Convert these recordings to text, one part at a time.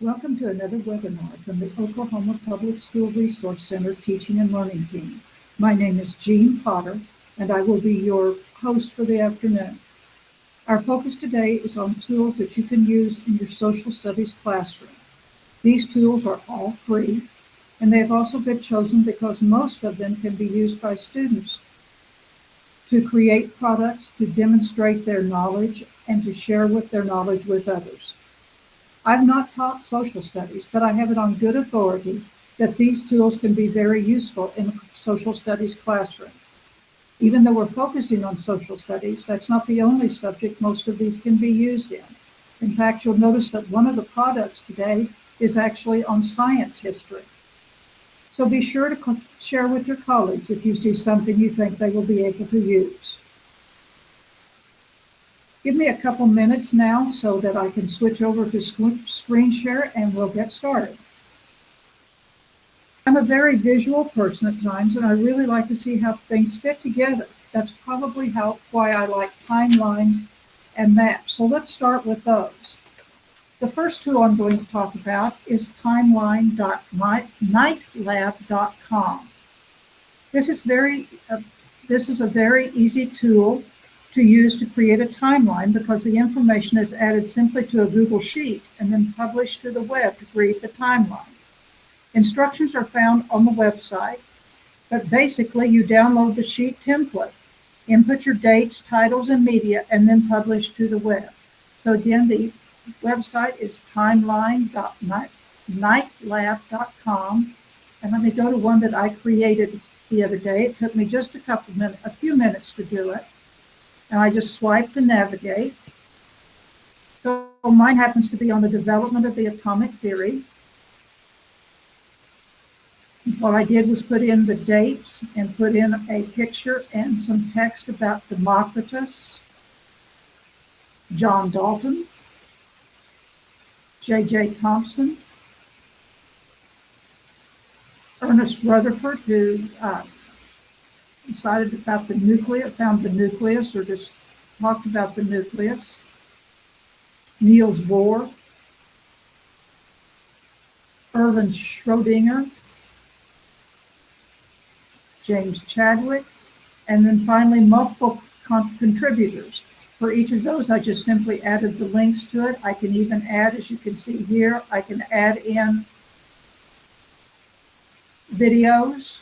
Welcome to another webinar from the Oklahoma Public School Resource Center Teaching and Learning Team. My name is Jean Potter, and I will be your host for the afternoon. Our focus today is on tools that you can use in your social studies classroom. These tools are all free, and they have also been chosen because most of them can be used by students to create products, to demonstrate their knowledge, and to share their knowledge with others. I've not taught social studies, but I have it on good authority that these tools can be very useful in a social studies classroom. Even though we're focusing on social studies, that's not the only subject most of these can be used in. In fact, you'll notice that one of the products today is actually on science history. So be sure to share with your colleagues if you see something you think they will be able to use. Give me a couple minutes now so that I can switch over to screen share and we'll get started. I'm a very visual person at times, and I really like to see how things fit together. That's probably why I like timelines and maps. So let's start with those. The first tool I'm going to talk about is timeline.nightlab.com. This is a very easy tool to use to create a timeline because the information is added simply to a Google Sheet and then published to the web to create the timeline. Instructions are found on the website, but basically you download the sheet template, input your dates, titles, and media, and then publish to the web. So again, the website is timeline.nightlab.com, and let me go to one that I created the other day. It took me just a few minutes to do it. And I just swipe to navigate. So mine happens to be on the development of the atomic theory. What I did was put in the dates and put in a picture and some text about Democritus, John Dalton, J.J. Thomson, Ernest Rutherford, who decided about the nucleus, found the nucleus, or just talked about the nucleus. Niels Bohr, Erwin Schrödinger, James Chadwick, and then finally multiple contributors. For each of those, I just simply added the links to it. I can even add, as you can see here, I can add in videos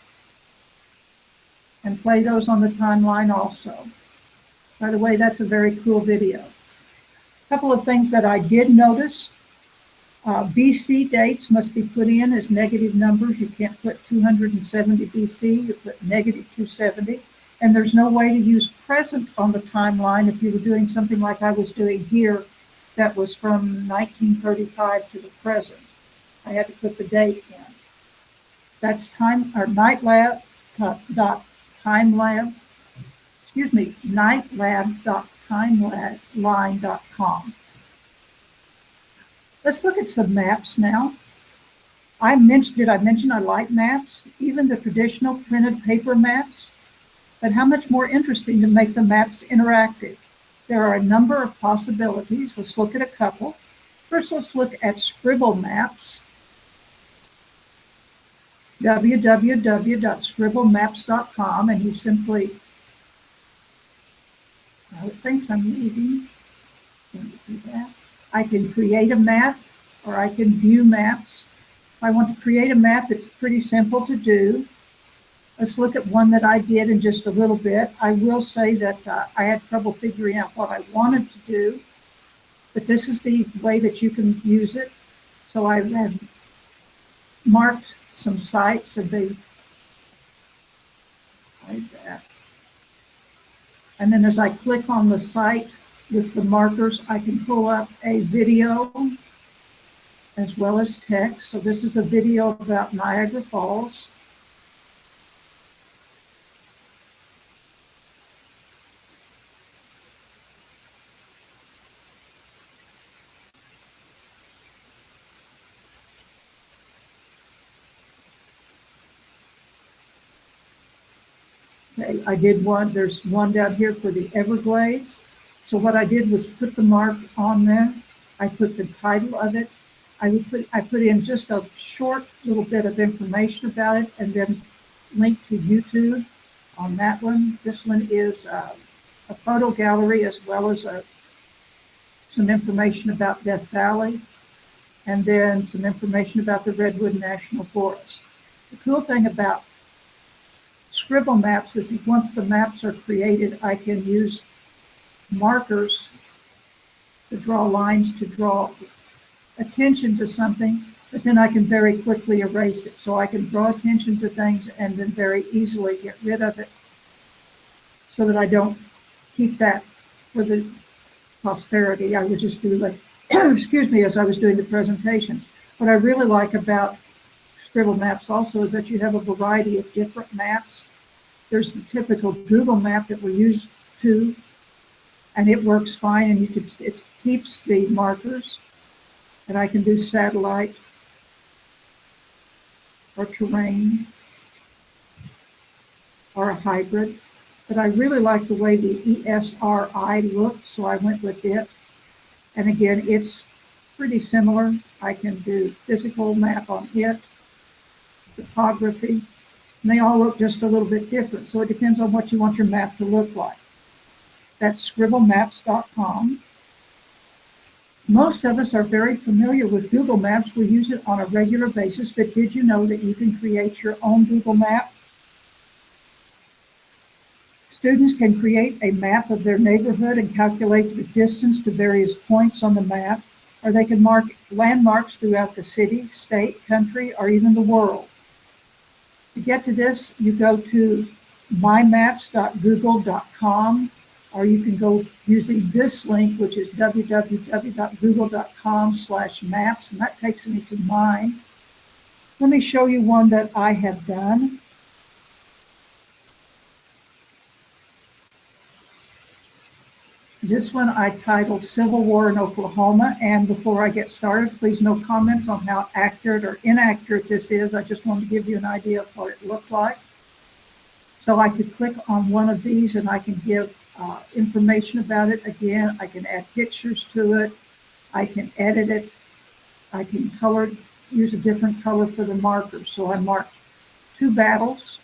and play those on the timeline also. By the way, that's a very cool video. A couple of things that I did notice. BC dates must be put in as negative numbers. You can't put 270 BC, you put negative 270. And there's no way to use present on the timeline if you were doing something like I was doing here that was from 1935 to the present. I had to put the date in. That's nightlab.timeline.com. Let's look at some maps now. Did I mention I like maps? Even the traditional printed paper maps? But how much more interesting to make the maps interactive? There are a number of possibilities. Let's look at a couple. First, let's look at Scribble Maps. It's www.scribblemaps.com, and you simply, it thinks I'm leaving. Can you do that? I can create a map, or I can view maps. If I want to create a map, it's pretty simple to do. Let's look at one that I did in just a little bit. I will say that I had trouble figuring out what I wanted to do, but this is the way that you can use it. So I have marked some sites and like that. And then as I click on the site with the markers, I can pull up a video as well as text. So this is a video about Niagara Falls. Okay, I did one, there's one down here for the Everglades. So what I did was put the mark on there. I put the title of it I put in just a short little bit of information about it and then link to YouTube on that one. This one is a photo gallery as well as some information about Death Valley and then some information about the Redwood National Forest. The cool thing about scribble maps is once the maps are created, I can use markers to draw lines to draw attention to something, but then I can very quickly erase it. So I can draw attention to things and then very easily get rid of it so that I don't keep that for the posterity. I would just do like, excuse me, as I was doing the presentation. What I really like about scribble maps also is that you have a variety of different maps. There's the typical Google map that we're used to, and it works fine, and it keeps the markers. And I can do satellite or terrain or a hybrid. But I really like the way the ESRI looks, so I went with it. And again, it's pretty similar. I can do physical map on it, topography, and they all look just a little bit different. So it depends on what you want your map to look like. That's scribblemaps.com. Most of us are very familiar with Google Maps. We use it on a regular basis, but did you know that you can create your own Google map? Students can create a map of their neighborhood and calculate the distance to various points on the map, or they can mark landmarks throughout the city, state, country, or even the world. To get to this, you go to mymaps.google.com, or you can go using this link, which is www.google.com/maps, and that takes me to mine. Let me show you one that I have done. This one I titled Civil War in Oklahoma, and before I get started, please no comments on how accurate or inaccurate this is. I just wanted to give you an idea of what it looked like. So I could click on one of these and I can give information about it. Again, I can add pictures to it. I can edit it. I can use a different color for the markers. So I marked 2 battles.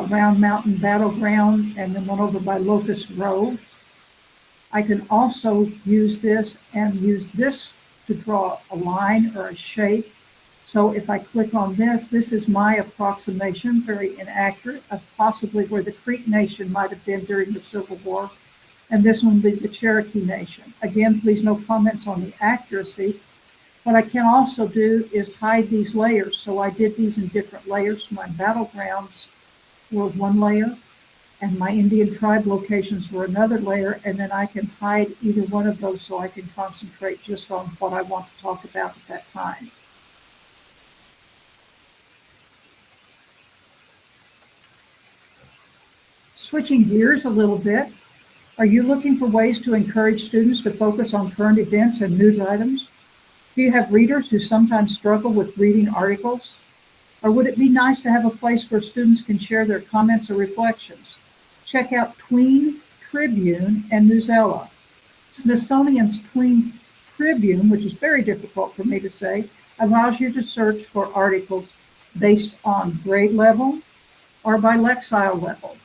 Round Mountain Battleground, and then one over by Locust Grove. I can also use this to draw a line or a shape. So if I click on this is my approximation, very inaccurate, of possibly where the Creek Nation might have been during the Civil War. And this one would be the Cherokee Nation. Again, please no comments on the accuracy. What I can also do is hide these layers. So I did these in different layers. My battlegrounds were one layer, and my Indian tribe locations were another layer, and then I can hide either one of those so I can concentrate just on what I want to talk about at that time. Switching gears a little bit, are you looking for ways to encourage students to focus on current events and news items? Do you have readers who sometimes struggle with reading articles? Or would it be nice to have a place where students can share their comments or reflections? Check out Tween Tribune and Newsella. Smithsonian's Tween Tribune, which is very difficult for me to say, allows you to search for articles based on grade level or by lexile level.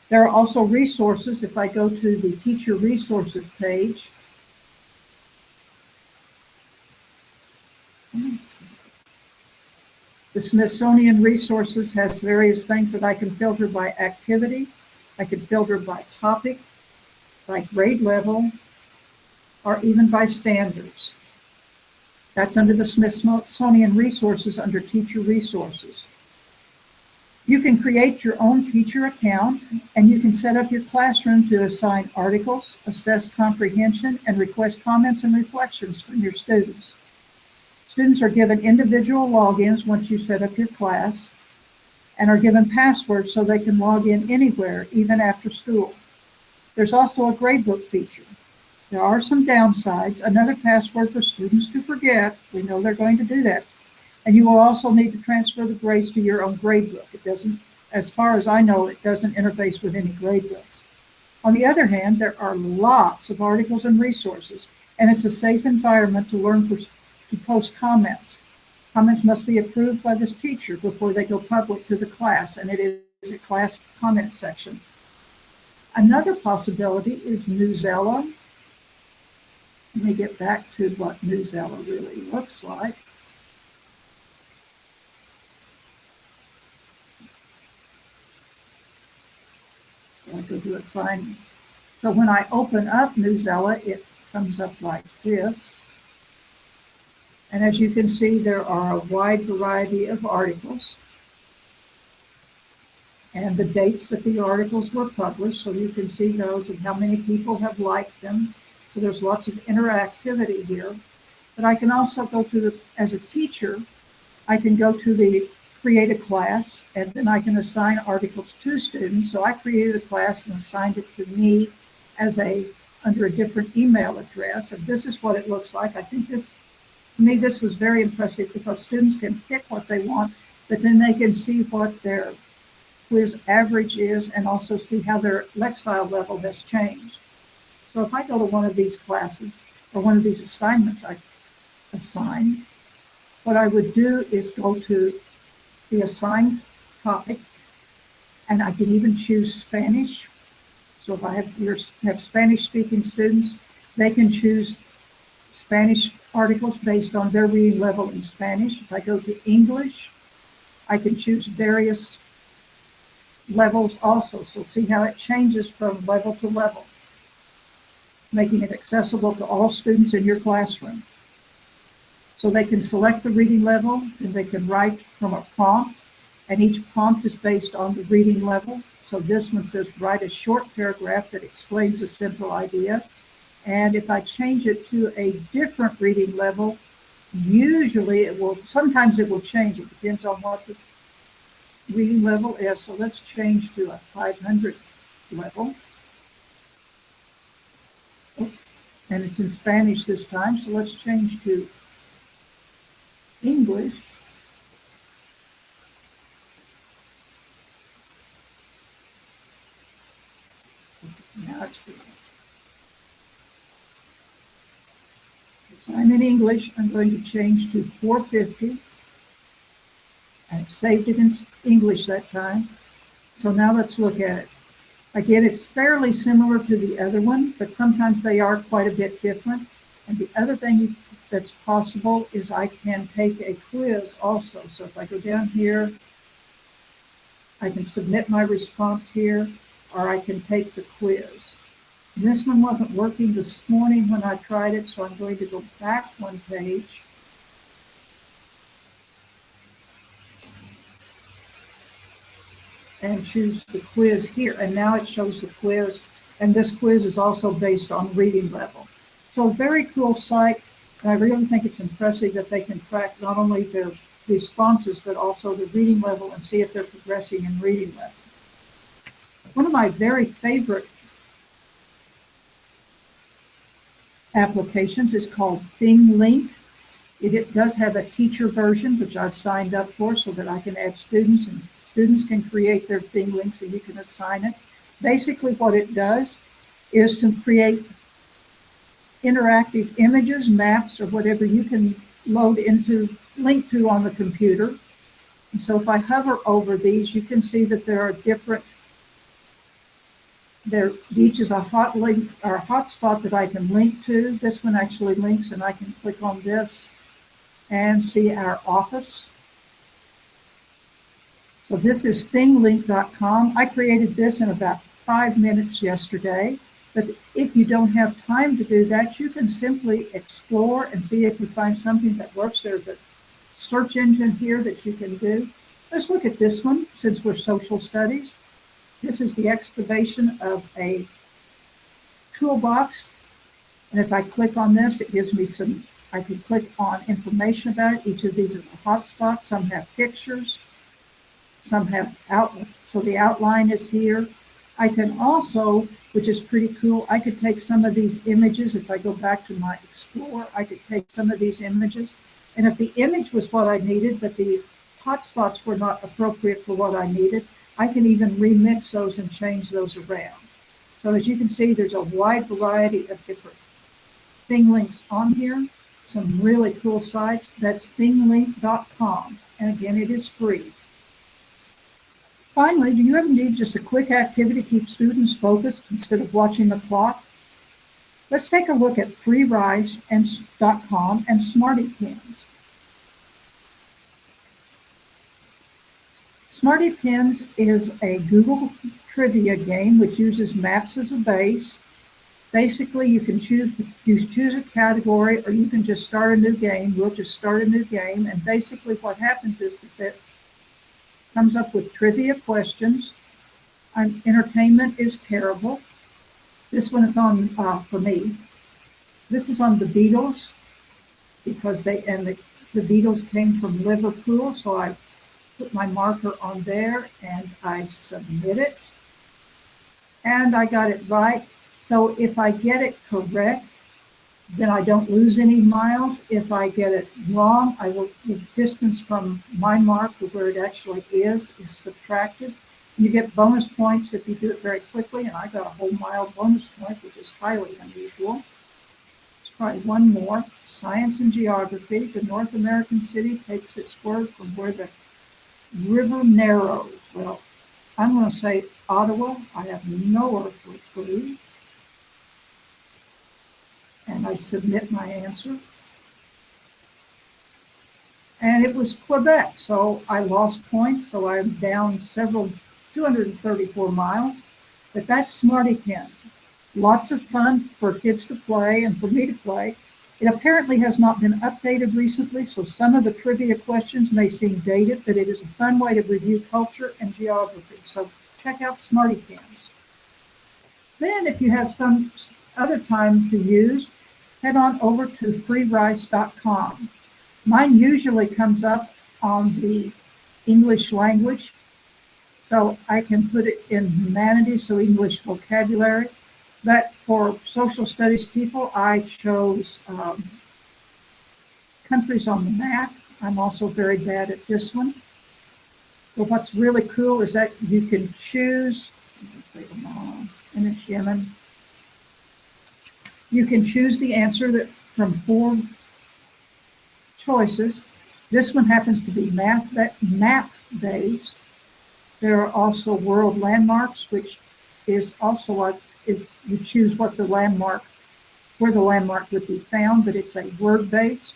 There are also resources. If I go to the teacher resources page, the Smithsonian Resources has various things that I can filter by activity. I can filter by topic, by grade level, or even by standards. That's under the Smithsonian Resources under Teacher Resources. You can create your own teacher account, and you can set up your classroom to assign articles, assess comprehension, and request comments and reflections from your students. Students are given individual logins once you set up your class and are given passwords so they can log in anywhere, even after school. There's also a gradebook feature. There are some downsides. Another password for students to forget. We know they're going to do that. And you will also need to transfer the grades to your own gradebook. It doesn't, as far as I know, it doesn't interface with any gradebooks. On the other hand, there are lots of articles and resources, and it's a safe environment to learn to post comments. Comments must be approved by this teacher before they go public to the class, and it is a class comment section. Another possibility is Newsella. Let me get back to what Newsella really looks like. So I go to assign. So when I open up Newsella, it comes up like this. And as you can see, there are a wide variety of articles and the dates that the articles were published. So you can see those and how many people have liked them. So there's lots of interactivity here. But I can also go to as a teacher, I can go to the create a class, and then I can assign articles to students. So I created a class and assigned it to me as under a different email address. And this is what it looks like. I think to me, this was very impressive because students can pick what they want, but then they can see what their quiz average is and also see how their Lexile level has changed. So if I go to one of these classes or one of these assignments I assign, what I would do is go to the assigned topic, and I can even choose Spanish. So if I have Spanish-speaking students, they can choose Spanish articles based on their reading level in Spanish. If I go to English, I can choose various levels also. So see how it changes from level to level, making it accessible to all students in your classroom. So they can select the reading level, and they can write from a prompt, and each prompt is based on the reading level. So this one says, write a short paragraph that explains a central idea. And if I change it to a different reading level, usually sometimes it will change. It depends on what the reading level is. So let's change to a 500 level. And it's in Spanish this time, so let's change to English. Now it's good. So I'm in English. I'm going to change to 450. I've saved it in English that time. So now let's look at it. Again, it's fairly similar to the other one, but sometimes they are quite a bit different. And the other thing that's possible is I can take a quiz also. So if I go down here, I can submit my response here, or I can take the quiz. And this one wasn't working this morning when I tried it, so I'm going to go back one page. And choose the quiz here. And now it shows the quiz. And this quiz is also based on reading level. So very cool site. And I really think it's impressive that they can track not only their responses, but also the reading level and see if they're progressing in reading level. One of my very favorite applications is called ThingLink. It does have a teacher version, which I've signed up for so that I can add students, and students can create their ThingLink so you can assign it. Basically what it does is to create interactive images, maps, or whatever you can link to on the computer. And so if I hover over these, you can see that there are different, each is a hot link or a hotspot that I can link to. This one actually links, and I can click on this and see our office. So this is thinglink.com. I created this in about 5 minutes yesterday. But if you don't have time to do that, you can simply explore and see if you find something that works. There's a search engine here that you can do. Let's look at this one since we're social studies. This is the excavation of a toolbox. And if I click on this, it gives me I can click on information about it. Each of these is a hotspot. Some have pictures. Some have outline. So the outline is here. I can also, which is pretty cool, I could take some of these images. If I go back to my Explorer, I could take some of these images. And if the image was what I needed, but the hotspots were not appropriate for what I needed, I can even remix those and change those around. So as you can see, there's a wide variety of different thing links on here. Some really cool sites. That's thinglink.com. And again, it is free. Finally, do you ever need just a quick activity to keep students focused instead of watching the clock? Let's take a look at freerice.com and Smarty Pins. Smarty Pins is a Google trivia game which uses maps as a base. Basically, you can choose a category, or you can just start a new game. We'll just start a new game, and basically what happens is that it comes up with trivia questions. Entertainment is terrible. This one is on, for me, this is on the Beatles, because the Beatles came from Liverpool, so I put my marker on there and I submit it. And I got it right. So if I get it correct, then I don't lose any miles. If I get it wrong, the distance from my mark to where it actually is subtracted. You get bonus points if you do it very quickly, and I got a whole mile bonus point, which is highly unusual. Let's try one more. Science and geography. The North American city takes its word from where the river narrows. Well, I'm going to say Ottawa. I have no earthly clue. And I submit my answer. And it was Quebec, so I lost points, so I'm down 234 miles. But that's Smarty Pins. Lots of fun for kids to play and for me to play. It apparently has not been updated recently, so some of the trivia questions may seem dated, but it is a fun way to review culture and geography. So check out Smarty Pins. Then if you have some other time to use, head on over to freerice.com. Mine usually comes up on the English language, so I can put it in humanities, so English vocabulary. But for social studies people, I chose countries on the map. I'm also very bad at this one. But what's really cool is that you can choose, let's say Oman, and it's Yemen. You can choose the answer from 4 choices. This one happens to be map-based. There are also world landmarks, which is also you choose where the landmark would be found, but it's a word-based.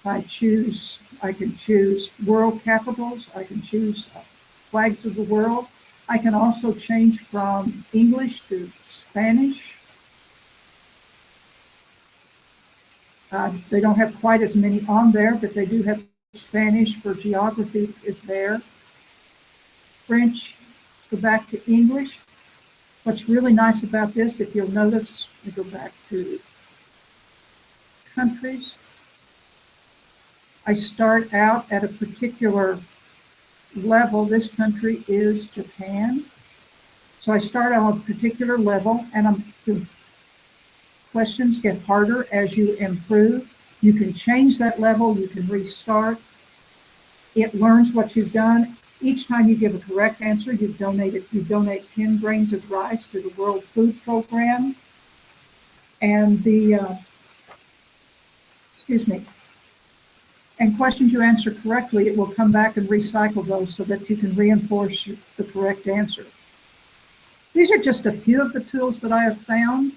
I can choose world capitals. I can choose flags of the world. I can also change from English to Spanish. They don't have quite as many on there, but they do have Spanish for geography is there. French, go back to English. What's really nice about this, if you'll notice, we go back to countries. I start out at a particular level. This country is Japan. So I start on a particular level, and the questions get harder as you improve. You can change that level. You can restart. It learns what you've done. Each time you give a correct answer, you donate 10 grains of rice to the World Food Program. And and questions you answer correctly, it will come back and recycle those so that you can reinforce the correct answer. These are just a few of the tools that I have found.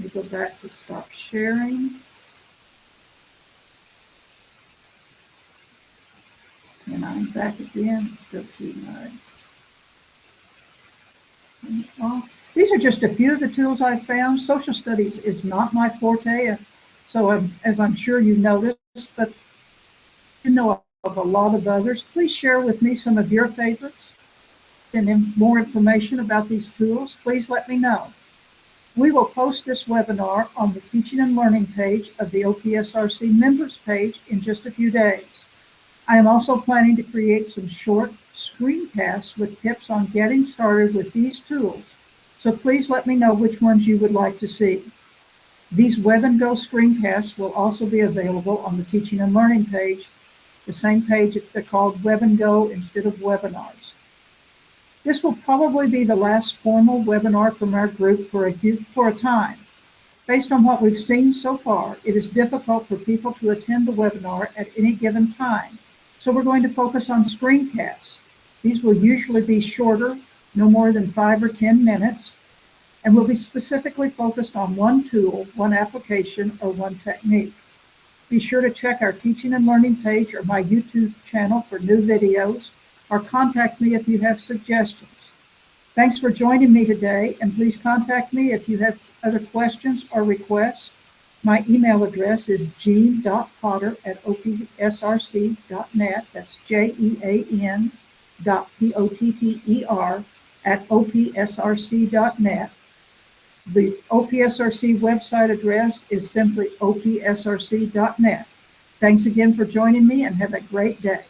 Let me go back to stop sharing. And I'm back again. Go to these are just a few of the tools I've found. Social studies is not my forte, so as I'm sure you noticed, but you know of a lot of others. Please share with me some of your favorites and more information about these tools. Please let me know. We will post this webinar on the Teaching and Learning page of the OPSRC members page in just a few days. I am also planning to create some short screencasts with tips on getting started with these tools. So please let me know which ones you would like to see. These Web and Go screencasts will also be available on the Teaching and Learning page, the same page they're called Web and Go instead of webinars. This will probably be the last formal webinar from our group for a time. Based on what we've seen so far, it is difficult for people to attend the webinar at any given time. So we're going to focus on screencasts. These will usually be shorter, no more than 5 or 10 minutes, and will be specifically focused on one tool, one application, or one technique. Be sure to check our teaching and learning page or my YouTube channel for new videos, or contact me if you have suggestions. Thanks for joining me today, and please contact me if you have other questions or requests. My email address is jean.potter@opsrc.net. That's jean.potter@opsrc.net. The OPSRC website address is simply opsrc.net. Thanks again for joining me, and have a great day.